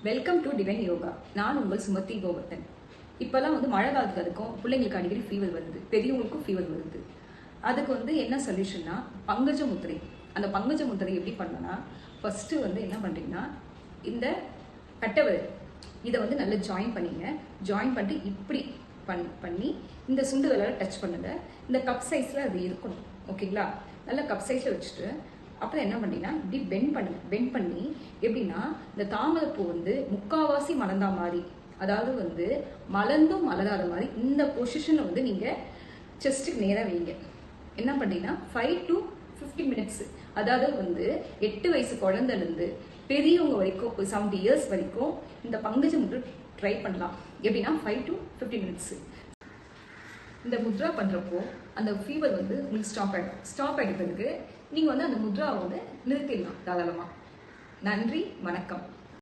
Welcome to divine yoga. நான் உங்கள் சுமதி கோவர்தன். இப்போல்லாம் மழை காலத்துக்கு அதுக்கும் பிள்ளைங்களுக்கு அடிக்கடி ஃபீவர் வருது, பெரியவங்களுக்கும் ஃபீவர் வருது. அதுக்கு என்ன சொல்யூஷன்னா பங்கஜ முத்திரை. அந்த பங்கஜ முத்திரை எப்படி பண்ணனா, ஃபர்ஸ்ட்டு என்ன பண்ணுறீங்கன்னா, இந்த கட்டவிரல் இதை நல்லா ஜாயின் பண்ணிங்க. ஜாயின் பண்ணிட்டு இப்படி பண்ணி இந்த சுண்டு விரலால் டச் பண்ணுங்க. இந்த கப் சைஸில் அது இருக்கணும், ஓகேங்களா? நல்லா கப் சைஸில் வச்சுட்டு அப்புறம் என்ன பண்ணீங்கன்னா இப்படி பெண்ட் பண்ணுங்க. பெண்ட் பண்ணி எப்படின்னா, இந்த தாமரைப்பூ முக்காவாசி மலர்ந்தா மாதிரி, அதாவது மலர்ந்தும் மலராத மாதிரி இந்த பொசிஷனை நீங்கள் செஸ்ட்டுக்கு நேராக வைங்க. என்ன பண்ணீங்கன்னா 5 to 15 minutes, அதாவது 8 வயசு குழந்தைலேருந்து பெரியவங்க வரைக்கும் 70 years வரைக்கும் இந்த பங்கஜ முத்ரா ட்ரை பண்ணலாம். எப்படின்னா 5 to 15 minutes. இந்த முத்ரா பண்ணுறப்போ அந்த ஃபீவர் உங்களுக்கு ஸ்டாப் ஆகிடும். ஸ்டாப் ஆகிட்டதுக்கு நீங்கள் அந்த முத்ராவை நிறுத்திடலாம் தாராளமாக. நன்றி, வணக்கம்.